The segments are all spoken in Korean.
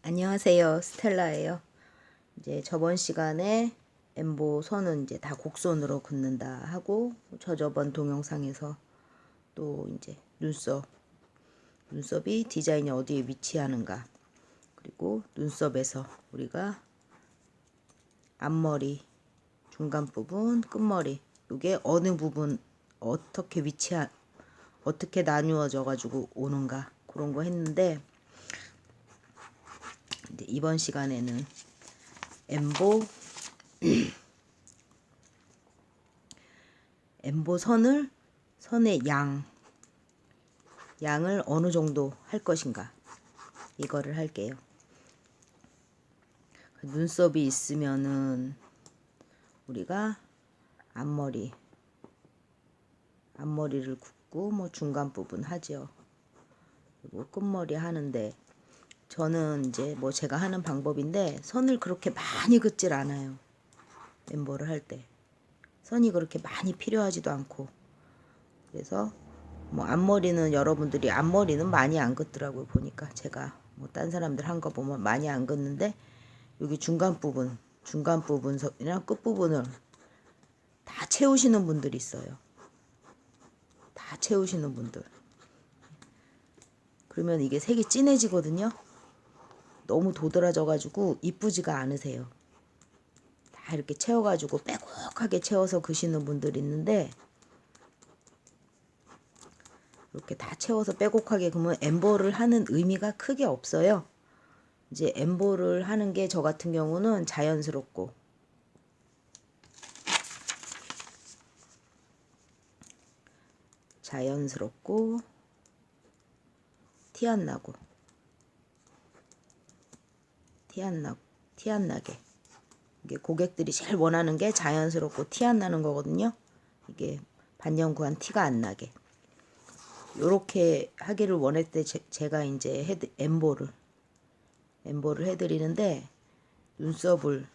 안녕하세요. 스텔라예요. 이제 저번 시간에 엠보 선은 이제 다 곡선으로 긋는다 하고, 저번 동영상에서 또 이제 눈썹이 디자인이 어디에 위치하는가, 그리고 눈썹에서 우리가 앞머리, 중간 부분, 끝머리, 이게 어느 부분 어떻게 나누어져 가지고 오는가, 그런 거 했는데, 이제 이번 시간에는 엠보 선의 양을 어느 정도 할 것인가, 이거를 할게요. 눈썹이 있으면은 우리가 앞머리를 긋고 뭐 중간 부분 하죠. 그리고 끝머리 하는데, 저는 이제 뭐 제가 하는 방법인데, 선을 그렇게 많이 긋질 않아요. 엠보를 할 때 선이 그렇게 많이 필요하지도 않고, 그래서 뭐 여러분들이 앞머리는 많이 안 긋더라고요. 보니까 제가 뭐 딴 사람들 한 거 보면 많이 안 긋는데, 여기 중간 부분이랑 끝 부분을 다 채우시는 분들이 있어요. 다 채우시는 분들. 그러면 이게 색이 진해지거든요. 너무 도드라져 가지고 이쁘지가 않으세요. 다 이렇게 채워가지고 빼곡하게 채워서 그시는 분들이 있는데, 이렇게 다 채워서 빼곡하게 그러면 엠보를 하는 의미가 크게 없어요. 이제 엠보를 하는 게 저 같은 경우는 자연스럽고 티 안 나게, 이게 고객들이 제일 원하는 게 자연스럽고 티 안 나는 거거든요. 이게 반영구한 티가 안 나게 요렇게 하기를 원할 때 제가 이제 엠보를 해드리는데, 눈썹을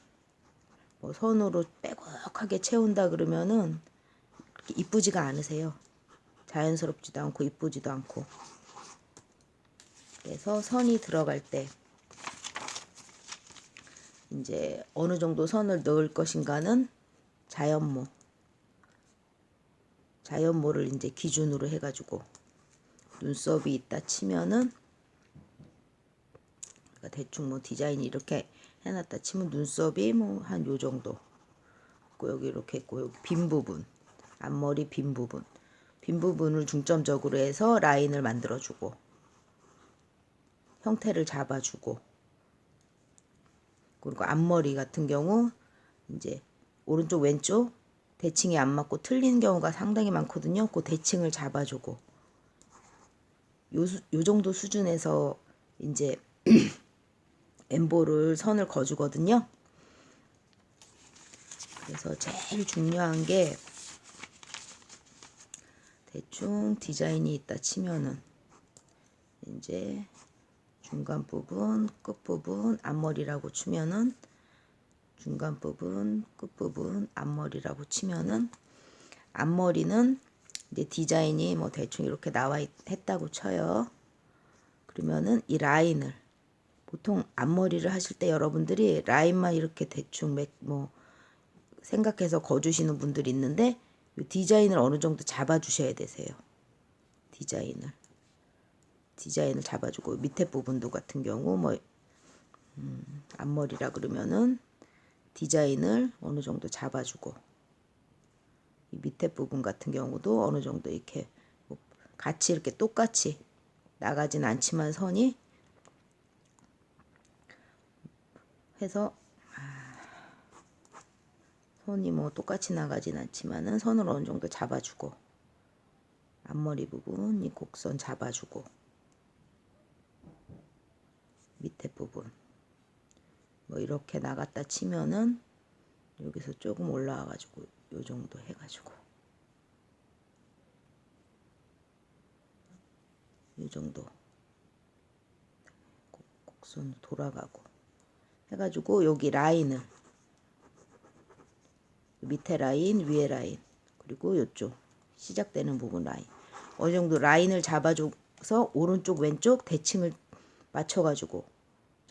뭐 선으로 빼곡하게 채운다 그러면은 그렇게 이쁘지가 않으세요. 자연스럽지도 않고 이쁘지도 않고. 그래서 선이 들어갈 때 이제 어느 정도 선을 넣을 것인가는 자연모를 이제 기준으로 해가지고, 눈썹이 있다 치면은 대충 뭐 디자인이 이렇게 해놨다 치면 눈썹이 뭐 한 요 정도 있고, 여기 이렇게 있고, 여기 앞머리 빈 부분을 중점적으로 해서 라인을 만들어주고 형태를 잡아주고, 그리고 앞머리 같은 경우 이제 오른쪽 왼쪽 대칭이 안 맞고 틀린 경우가 상당히 많거든요. 그 대칭을 잡아주고, 요 정도 수준에서 이제 엠보를 선을 그어주거든요. 그래서 제일 중요한 게, 대충 디자인이 있다 치면은 이제 중간 부분, 끝 부분, 앞머리라고 치면은, 중간 부분, 끝 부분, 앞머리라고 치면은, 앞머리는 이제 디자인이 뭐 대충 이렇게 했다고 쳐요. 그러면은 이 라인을, 보통 앞머리를 하실 때 여러분들이 라인만 이렇게 대충 뭐 생각해서 그어주시는 분들이 있는데, 이 디자인을 어느 정도 잡아주셔야 되세요. 디자인을 잡아주고, 밑에 부분도 같은 경우 뭐 앞머리라 그러면은 디자인을 어느 정도 잡아주고, 이 밑에 부분 같은 경우도 어느 정도 이렇게 뭐 같이 이렇게 똑같이 나가진 않지만 선이 해서 선이 뭐 똑같이 나가진 않지만은 선을 어느 정도 잡아주고, 앞머리 부분 이 곡선 잡아주고, 밑에 부분 뭐 이렇게 나갔다 치면은 여기서 조금 올라와 가지고 요 정도 해가지고 요 정도 곡선 돌아가고 해가지고, 여기 라인을 밑에 라인, 위에 라인, 그리고 요쪽 시작되는 부분 라인 어느 정도 라인을 잡아줘서 오른쪽 왼쪽 대칭을 맞춰가지고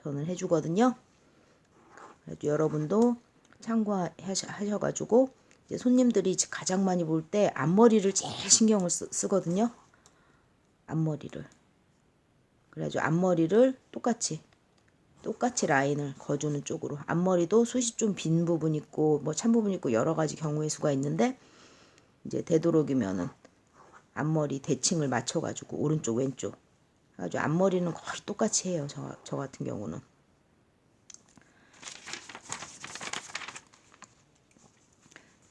저는 해주거든요. 여러분도 참고하셔가지고 이제 손님들이 가장 많이 볼 때 앞머리를 제일 신경을 쓰거든요. 앞머리를. 그래가지고 앞머리를 똑같이 라인을 거주는 쪽으로. 앞머리도 숱이 좀 빈 부분 있고 뭐 찬 부분 있고 여러 가지 경우의 수가 있는데 이제 되도록이면은 앞머리 대칭을 맞춰가지고 오른쪽 왼쪽. 그래가지고 앞머리는 거의 똑같이 해요. 저 같은 경우는.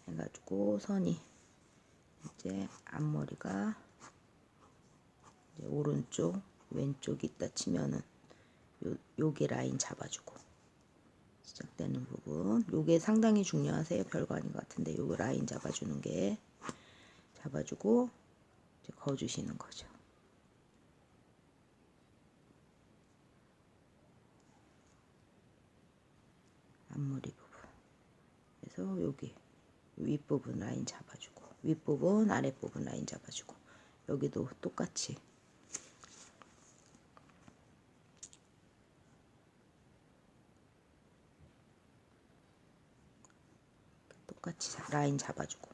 해가지고 선이 이제 앞머리가 이제 오른쪽 왼쪽 있다 치면은 요게 라인 잡아주고 시작되는 부분 요게 상당히 중요하세요. 별거 아닌 것 같은데 요 라인 잡아주는 게 잡아주고 이제 거주시는 거죠. 앞머리 부분. 그래서 여기 윗부분 라인 잡아주고 윗부분 아랫부분 라인 잡아주고 여기도 똑같이 라인 잡아주고.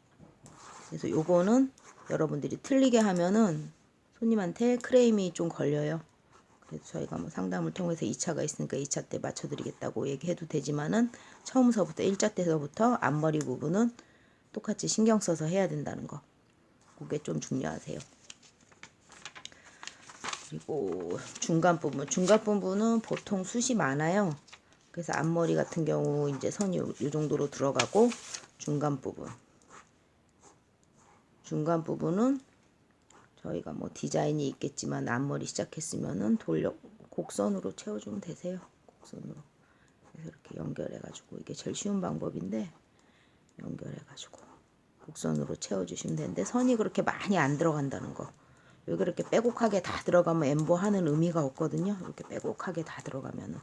그래서 요거는 여러분들이 틀리게 하면은 손님한테 크레임이 좀 걸려요. 그래서 저희가 뭐 상담을 통해서 2차가 있으니까 2차 때 맞춰드리겠다고 얘기해도 되지만은 처음서부터 1차 때서부터 앞머리 부분은 똑같이 신경 써서 해야 된다는 거. 그게 좀 중요하세요. 그리고 중간 부분은 보통 숱이 많아요. 그래서 앞머리 같은 경우 이제 선이 요 정도로 들어가고 중간 부분은 저희가 뭐 디자인이 있겠지만 앞머리 시작했으면은 곡선으로 채워주면 되세요. 곡선으로. 그래서 이렇게 연결해가지고 이게 제일 쉬운 방법인데 연결해가지고 곡선으로 채워주시면 되는데 선이 그렇게 많이 안 들어간다는 거. 여기 이렇게 빼곡하게 다 들어가면 엠보하는 의미가 없거든요. 이렇게 빼곡하게 다 들어가면은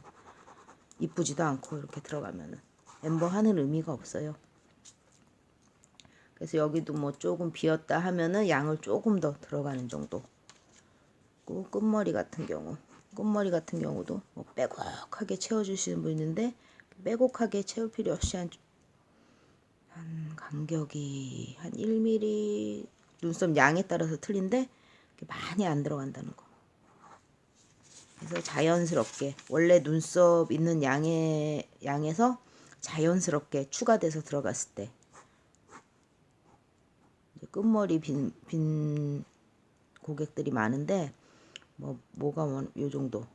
이쁘지도 않고 이렇게 들어가면은 엠보하는 의미가 없어요. 그래서 여기도 뭐 조금 비었다 하면은 양을 조금 더 들어가는 정도. 끝머리 같은 경우도 뭐 빼곡하게 채워주시는 분 있는데 빼곡하게 채울 필요 없이 한 간격이 한 1mm 눈썹 양에 따라서 틀린데 많이 안 들어간다는 거. 그래서 자연스럽게 원래 눈썹 있는 양에서 자연스럽게 추가돼서 들어갔을 때 끝머리 빈 고객들이 많은데 뭐가 요 정도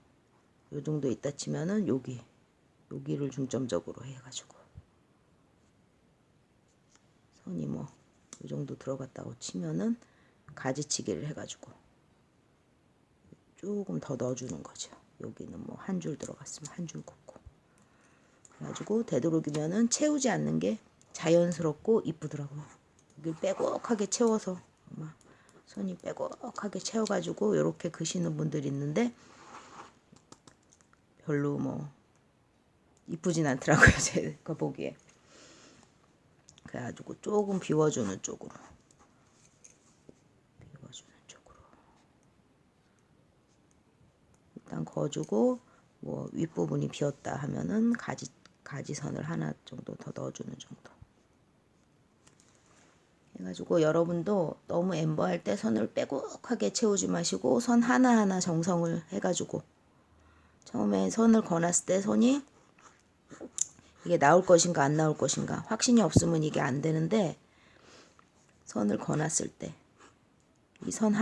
있다 치면은 여기를 중점적으로 해가지고 선이 뭐 요 정도 들어갔다고 치면은 가지치기를 해가지고 조금 더 넣어주는 거죠. 여기는 뭐 한 줄 들어갔으면 한 줄 긋고 그래가지고 되도록이면은 채우지 않는 게 자연스럽고 이쁘더라고요. 여기 빼곡하게 채워서 선이 빼곡하게 채워가지고 이렇게 그시는 분들이 있는데 별로 뭐 이쁘진 않더라고요. 제가 보기에. 그래가지고 조금 비워주는 쪽으로 일단 거주고 뭐 윗부분이 비었다 하면은 가지선을 하나 정도 더 넣어주는 정도 해가지고 여러분도 너무 엠버할 때 선을 빼곡하게 채우지 마시고 선 하나하나 정성을 해가지고 처음에 선을 거놨을 때 선이 이게 나올 것인가 안 나올 것인가 확신이 없으면 이게 안 되는데 선을 거놨을 때 이 선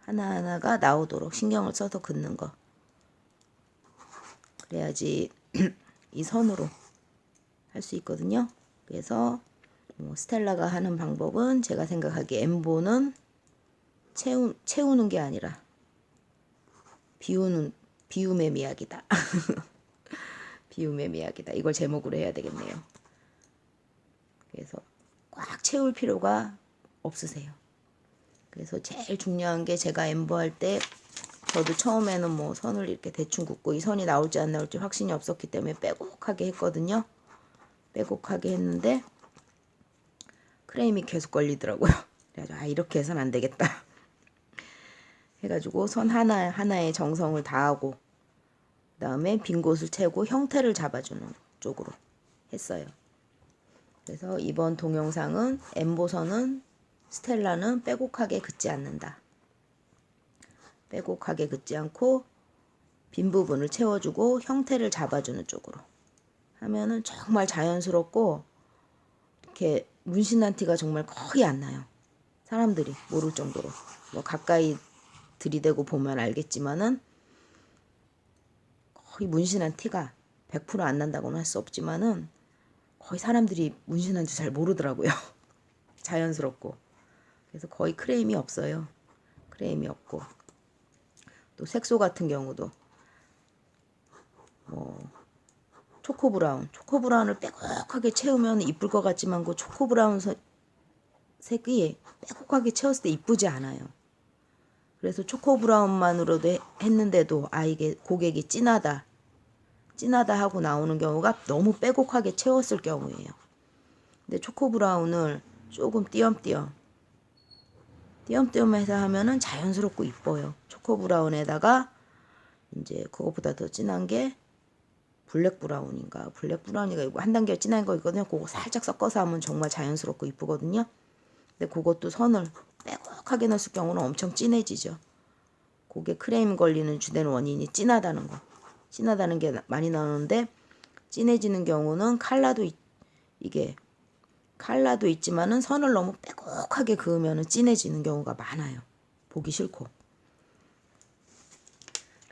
하나하나가 나오도록 신경을 써서 긋는 거. 그래야지 이 선으로 할 수 있거든요. 그래서 스텔라가 하는 방법은 제가 생각하기에 엠보는 채우는 게 아니라 비움의 미학이다. 비움의 미학이다. 이걸 제목으로 해야 되겠네요. 그래서 꽉 채울 필요가 없으세요. 그래서 제일 중요한 게 제가 엠보할 때 저도 처음에는 뭐 선을 이렇게 대충 긋고 이 선이 나올지 안 나올지 확신이 없었기 때문에 빼곡하게 했거든요. 빼곡하게 했는데 크레임이 계속 걸리더라고요. 그래서 이렇게 해서는 안 되겠다. 해가지고 선 하나하나의 정성을 다하고 그 다음에 빈 곳을 채우고 형태를 잡아주는 쪽으로 했어요. 그래서 이번 동영상은 엠보서는 스텔라는 빼곡하게 긋지 않는다. 빼곡하게 긋지 않고 빈 부분을 채워주고 형태를 잡아주는 쪽으로 하면은 정말 자연스럽고 이렇게 문신한 티가 정말 거의 안 나요. 사람들이 모를 정도로. 뭐 가까이 들이대고 보면 알겠지만은 거의 문신한 티가 100% 안 난다고는 할 수 없지만은 거의 사람들이 문신한 줄 잘 모르더라고요. 자연스럽고. 그래서 거의 크레임이 없어요. 크레임이 없고. 또 색소 같은 경우도 뭐 초코브라운을 빼곡하게 채우면 이쁠 것 같지만 그 초코브라운 색이 빼곡하게 채웠을 때 이쁘지 않아요. 그래서 초코브라운만으로도 했는데도 이게 고객이 진하다 하고 나오는 경우가 너무 빼곡하게 채웠을 경우예요. 근데 초코브라운을 조금 띄엄띄엄해서 하면은 자연스럽고 이뻐요. 초코브라운에다가 이제 그것보다 더 진한 게 블랙브라운인가 이거 한 단계 진한 거 있거든요. 그거 살짝 섞어서 하면 정말 자연스럽고 이쁘거든요. 근데 그것도 선을 빼곡하게 넣었을 경우는 엄청 진해지죠. 그게 크레임 걸리는 주된 원인이 진하다는 거. 진하다는 게 많이 나오는데 진해지는 경우는 칼라도 있지만은 선을 너무 빼곡하게 그으면은 진해지는 경우가 많아요. 보기 싫고.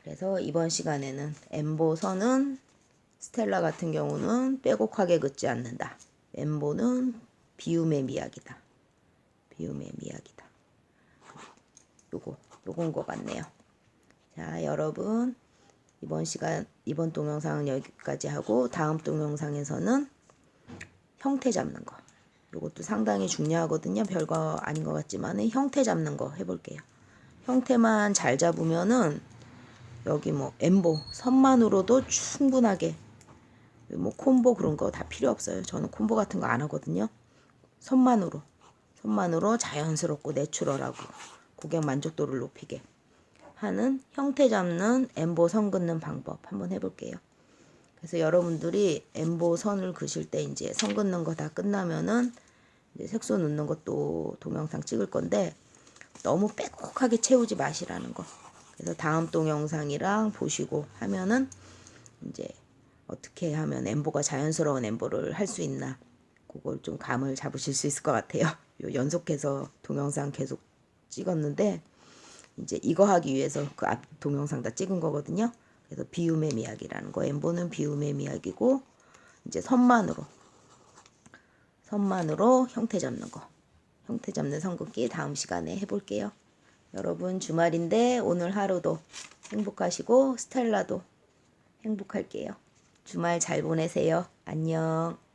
그래서 이번 시간에는 엠보서는 스텔라 같은 경우는 빼곡하게 긋지 않는다. 엠보는 비움의 미학이다. 비움의 미학이다. 요건 것 같네요. 자, 여러분 이번 동영상은 여기까지 하고 다음 동영상에서는 형태 잡는 거. 요것도 상당히 중요하거든요. 별거 아닌 것 같지만 형태 잡는 거 해볼게요. 형태만 잘 잡으면은 여기 뭐 엠보 선만으로도 충분하게 뭐 콤보 그런 거 다 필요 없어요. 저는 콤보 같은 거 안 하거든요. 선만으로 자연스럽고 내추럴하고 고객 만족도를 높이게 하는 형태 잡는 엠보 선 긋는 방법 한번 해볼게요. 그래서 여러분들이 엠보 선을 그실 때 이제 선 긋는 거 다 끝나면은 이제 색소 넣는 것도 동영상 찍을 건데 너무 빼곡하게 채우지 마시라는 거. 그래서 다음 동영상이랑 보시고 하면은 이제 어떻게 하면 엠보가 자연스러운 엠보를 할 수 있나 그걸 좀 감을 잡으실 수 있을 것 같아요. 연속해서 동영상 계속 찍었는데 이제 이거 하기 위해서 그 앞 동영상 다 찍은 거거든요. 그래서 비움의 미학이라는 거. 엠보는 비움의 미학이고 이제 선만으로 형태 잡는 거. 형태 잡는 선긋기 다음 시간에 해볼게요. 여러분 주말인데 오늘 하루도 행복하시고 스텔라도 행복할게요. 주말 잘 보내세요. 안녕.